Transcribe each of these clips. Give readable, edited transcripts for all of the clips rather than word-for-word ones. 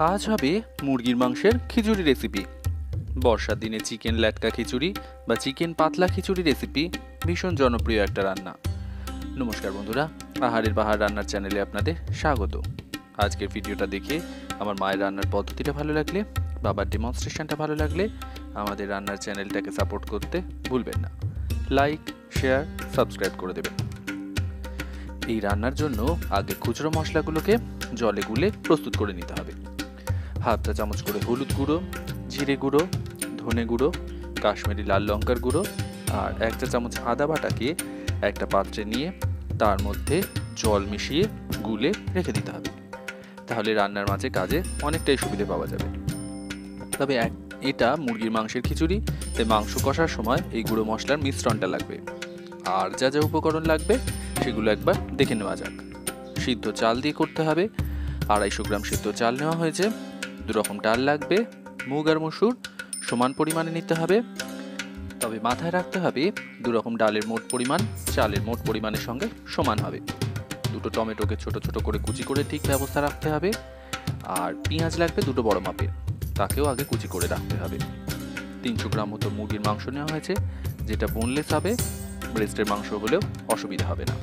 আজ হবে মুরগির মাংসের খিচুড়ি রেসিপি। বর্ষার দিনে চিকেন ল্যাটকা খিচুড়ি বা চিকেন পাতলা খিচুড়ি রেসিপি ভীষণ জনপ্রিয় একটা রান্না। নমস্কার বন্ধুরা, আহারের বাহার রান্নার চ্যানেলে আপনাদের স্বাগত। আজকের ভিডিওটা দেখে আমার মায়ের রান্নার পদ্ধতিটা ভালো লাগলে, বাবার ডেমনস্ট্রেশনটা ভালো লাগলে আমাদের রান্নার চ্যানেলটাকে সাপোর্ট করতে ভুলবেন না। লাইক, শেয়ার, সাবস্ক্রাইব করে দেবেন। এই রান্নার জন্য আগে খুচরো মশলাগুলোকে জলে গুলে প্রস্তুত করে নিতে হবে। হাফ চা চামচ করে হলুদ গুঁড়ো, জিরে গুঁড়ো, ধনে গুঁড়ো, কাশ্মীরি লাল লঙ্কার গুঁড়ো আর 1 চা চামচ আদা বাটাকে একটা পাত্রে নিয়ে তার মধ্যে জল মিশিয়ে গুলে রেখে দিতে হবে। তাহলে রান্নার মাঝে কাজে অনেকটাই সুবিধে পাওয়া যাবে। তবে এটা মুরগির মাংসের খিচুড়ি, তাই মাংস কষার সময় এই গুঁড়ো মশলার মিশ্রণটা লাগবে। আর যা যা উপকরণ লাগবে সেগুলো একবার দেখে নেওয়া যাক। সিদ্ধ চাল দিয়ে করতে হবে। 250 গ্রাম সিদ্ধ চাল নেওয়া হয়েছে। 2 রকম ডাল লাগবে। মুগ আর মসুর সমান পরিমাণে নিতে হবে। তবে মাথায় রাখতে হবে 2 রকম ডালের মোট পরিমাণ চালের মোট পরিমাণের সঙ্গে সমান হবে। 2টো টমেটোকে ছোট ছোট করে কুচি করে ঠিক ব্যবস্থা রাখতে হবে। আর পেঁয়াজ লাগবে 2টো বড় মাপের, তাকেও আগে কুচি করে রাখতে হবে। 300 গ্রাম মতো মুরগির মাংস নেওয়া হয়েছে, যেটা বোনলেস হবে। ব্রেস্টের মাংস হলেও অসুবিধা হবে না।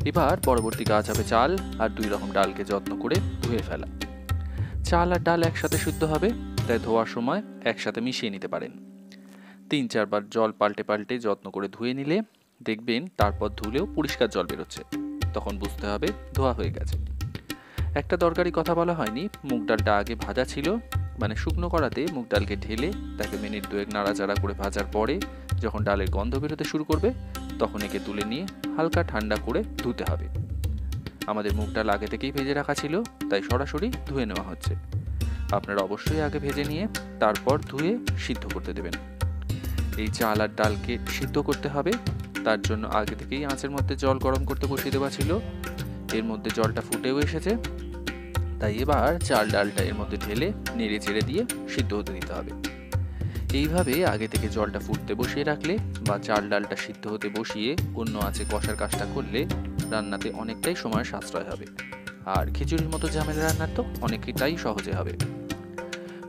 এবার পরবর্তী কাজ হবে চাল আর 2 রকম ডালকে যত্ন করে ধুয়ে ফেলা। চাল আর ডাল একসাথে সিদ্ধ হবে, তাই ধোয়ার সময় একসাথে মিশিয়ে নিতে পারেন। 3-4 বার জল পাল্টে পাল্টে যত্ন করে ধুয়ে নিলে দেখবেন তারপর ধুলেও পরিষ্কার জল বেরোচ্ছে, তখন বুঝতে হবে ধোয়া হয়ে গেছে। একটা দরকারি কথা বলা হয়নি, মুগ ডালটা আগে ভাজা ছিল, মানে শুকনো করাতে মুগ ডালকে ঢেলে তাকে মিনিট 2 নাড়াচাড়া করে ভাজার পরে যখন ডালের গন্ধ বেরোতে শুরু করবে তখন একে তুলে নিয়ে হালকা ঠান্ডা করে ধুতে হবে। আমাদের মুগ ডাল আগে থেকেই ভেজে রাখা ছিল, তাই সরাসরি ধুয়ে নেওয়া হচ্ছে। আপনারা অবশ্যই আগে ভেজে নিয়ে তারপর ধুয়ে সিদ্ধ করতে দেবেন। এই চাল আর ডালকে সিদ্ধ করতে হবে, তার জন্য আগে থেকেই আঁচের মধ্যে জল গরম করতে বসিয়ে দেওয়া ছিল। এর মধ্যে জলটা ফুটেও এসেছে, তাই এবার চাল ডালটা এর মধ্যে ঢেলে নেড়ে চেড়ে দিয়ে সিদ্ধ হতে দিতে হবে। এইভাবে আগে থেকে জলটা ফুটতে বসিয়ে রাখলে বা চাল ডালটা সিদ্ধ হতে বসিয়ে অন্য আঁচে কষার কাজটা করলে রান্নাতে অনেকটাই সময় সাশ্রয় হবে। আর খিচুড়ির মতো ঝামেলা রান্নার তো অনেকটাই সহজে হবে।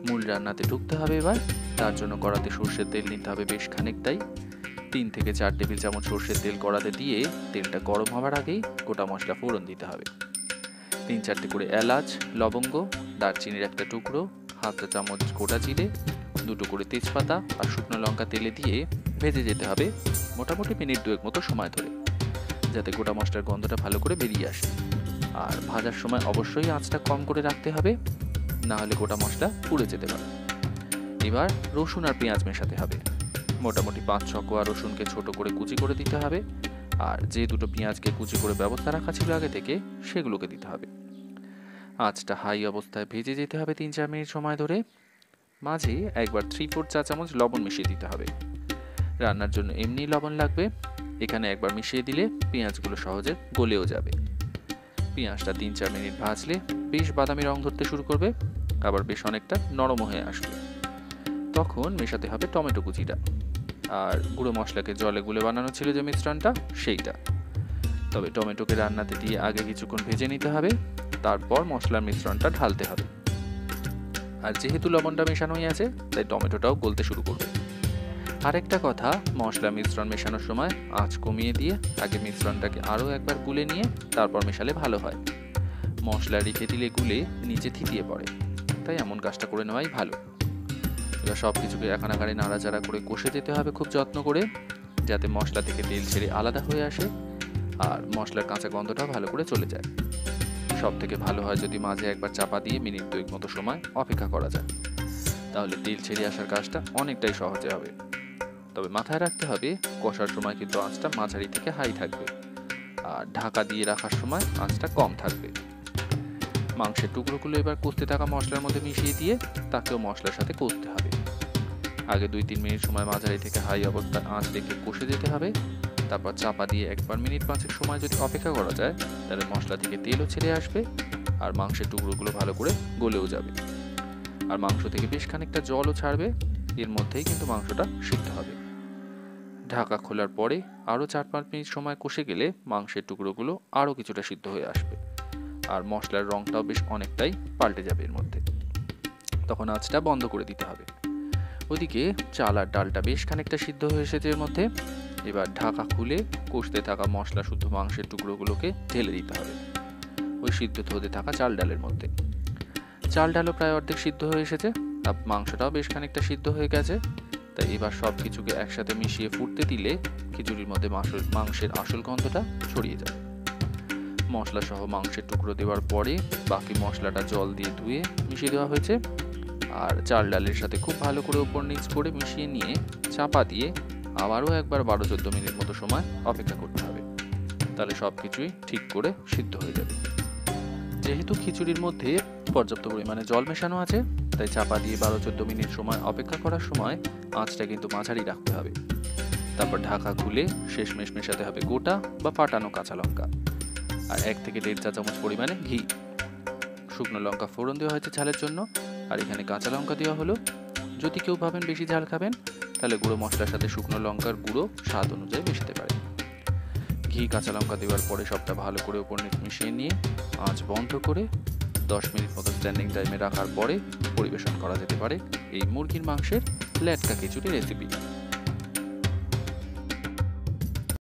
মূল রান্নাতে ঢুকতে হবে এবার। তার জন্য কড়াতে সর্ষের তেল নিতে হবে বেশ খানিকটাই। 3 থেকে 4 টেবিল চামচ সর্ষের তেল কড়াতে দিয়ে তেলটা গরম হওয়ার আগেই গোটা মশলা ফোড়ন দিতে হবে। 3-4টে করে এলাচ, লবঙ্গ, দারচিনির একটা টুকরো, হাফ চা চামচ গোটা জিরে, 2টো করে তেজপাতা আর শুকনো লঙ্কা তেলে দিয়ে ভেজে যেতে হবে মোটামুটি মিনিট 2 মতো সময় ধরে, যাতে গোটা মশলার গন্ধটা ভালো করে বেরিয়ে আসে। আর ভাজার সময় অবশ্যই আঁচটা কম করে রাখতে হবে, না হলে গোটা মশলা পুড়ে যেতে পারে। এবার রসুন আর পেঁয়াজ মেশাতে হবে। মোটামুটি 5-6 কোয়া রসুনকে ছোট করে কুচি করে দিতে হবে। আর যে 2টো পেঁয়াজকে কুচি করে ব্যবস্থা রাখা ছিল আগে থেকে সেগুলোকে দিতে হবে। আঁচটা হাই অবস্থায় ভেজে যেতে হবে 3-4 মিনিট সময় ধরে। মাঝে একবার 3/4 চা চামচ লবণ মিশিয়ে দিতে হবে। রান্নার জন্য এমনি লবণ লাগবে, এখানে একবার মিশিয়ে দিলে পেঁয়াজগুলো সহজে গলেও যাবে। পেঁয়াজটা 3-4 মিনিট ভাজলে বেশ বাদামি রং ধরতে শুরু করবে, আবার বেশ অনেকটা নরম হয়ে আসবে। তখন মেশাতে হবে টমেটো কুচিটা আর গুঁড়ো মশলাকে জলে গুলে বানানো ছিল যে মিশ্রণটা সেইটা। তবে টমেটোকে রান্নাতে দিয়ে আগে কিছুক্ষণ ভেজে নিতে হবে, তারপর মশলার মিশ্রণটা ঢালতে হবে। আর যেহেতু লবণটা মেশানোই আছে তাই টমেটোটাও গলতে শুরু করবে। আরেকটা কথা, মশলা মিশ্রণ মেশানোর সময় আঁচ কমিয়ে দিয়ে আগে মিশ্রণটাকে আরও একবার গুলে নিয়ে তারপর মেশালে ভালো হয়। মশলা রেখে দিলে গুলে নিচে থিতিয়ে পড়ে, তাই এমন কাজটা করে নেওয়াই ভালো। এবার সব কিছুকে একানাকারে নাড়াচাড়া করে কষে যেতে হবে খুব যত্ন করে, যাতে মশলা থেকে তেল ছেড়ে আলাদা হয়ে আসে আর মশলার কাঁচা গন্ধটাও ভালো করে চলে যায়। সব থেকে ভালো হয় যদি মাঝে একবার চাপা দিয়ে মিনিট 2 মতো সময় অপেক্ষা করা যায়, তাহলে তেল ছেড়ে আসার কাজটা অনেকটাই সহজে হবে। তবে মাথায় রাখতে হবে কষার সময় কিন্তু আঁচটা মাঝারি থেকে হাই থাকবে, আর ঢাকা দিয়ে রাখার সময় আঁচটা কম থাকবে। মাংসের টুকরোগুলো এবার কষতে থাকা মশলার মধ্যে মিশিয়ে দিয়ে তাকেও মশলার সাথে কষতে হবে। আগে 2-3 মিনিট সময় মাঝারি থেকে হাই অবস্থায় আঁচ রেখে কষে যেতে হবে। তারপর চাপা দিয়ে একবার মিনিট 5 সময় যদি অপেক্ষা করা যায় তাহলে মশলা থেকে তেলও ছেড়ে আসবে আর মাংসের টুকরোগুলো ভালো করে গলেও যাবে। আর মাংস থেকে বেশ খানিকটা জলও ছাড়বে, এর মধ্যেই কিন্তু মাংসটা সিদ্ধ হবে। ঢাকা খোলার পরে আরও 4-5 মিনিট সময় কষে গেলে মাংসের টুকরোগুলো আরও কিছুটা সিদ্ধ হয়ে আসবে। আর মশলার রঙটাও বেশ অনেকটাই পাল্টে যাবে এর মধ্যে। তখন আঁচটা বন্ধ করে দিতে হবে। ওদিকে চাল আর ডালটা বেশ খানিকটা সিদ্ধ হয়ে এসেছে এর মধ্যে। এবার ঢাকা খুলে কষতে থাকা মশলা শুদ্ধ মাংসের টুকরোগুলোকে ঢেলে দিতে হবে ওই সিদ্ধ হতে থাকা চাল ডালের মধ্যে। চাল ডালও প্রায় অর্ধেক সিদ্ধ হয়ে এসেছে, আর মাংসটাও বেশ খানিকটা সিদ্ধ হয়ে গেছে। তাই এবার সব কিছুকে একসাথে মিশিয়ে ফুটতে দিলে খিচুড়ির মধ্যে মাংসের আসল গন্ধটা ছড়িয়ে যাবে। মশলা সহ মাংসের টুকরো দেওয়ার পরে বাকি মশলাটা জল দিয়ে ধুয়ে মিশিয়ে দেওয়া হয়েছে। আর চাল ডালের সাথে খুব ভালো করে উপর নিচ করে মিশিয়ে নিয়ে চাপা দিয়ে আবারও একবার 12-14 মিনিট মতো সময় অপেক্ষা করতে হবে। তাহলে সব কিছুই ঠিক করে সিদ্ধ হয়ে যাবে। যেহেতু খিচুড়ির মধ্যে পর্যাপ্ত পরিমাণে জল মেশানো আছে, তাই চাপা দিয়ে 12-14 মিনিট সময় অপেক্ষা করার সময় আঁচটা কিন্তু মাঝারি রাখতে হবে। তারপর ঢাকা খুলে শেষমেশ মেশাতে হবে গোটা বা ফাটানো কাঁচা লঙ্কা আর 1 থেকে 1.5 চা চামচ পরিমাণে ঘি। শুকনো লঙ্কা ফোড়ন দেওয়া হয়েছে ঝালের জন্য, আর এখানে কাঁচা লঙ্কা দেওয়া হলো। যদি কেউ ভাবেন বেশি ঝাল খাবেন, তাহলে গুঁড়ো মশলার সাথে শুকনো লঙ্কার গুঁড়ো স্বাদ অনুযায়ী মেশাতে পারেন। ঘি কাঁচা লঙ্কা দেওয়ার পরে সবটা ভালো করে উপর নিচ মিশিয়ে নিয়ে আঁচ বন্ধ করে 10 মিনিট মতো স্ট্যান্ডিং টাইমে রাখার পরে পরিবেশন করা যেতে পারে এই মুরগির মাংসের ল্যাটকা খিচুড়ি রেসিপি।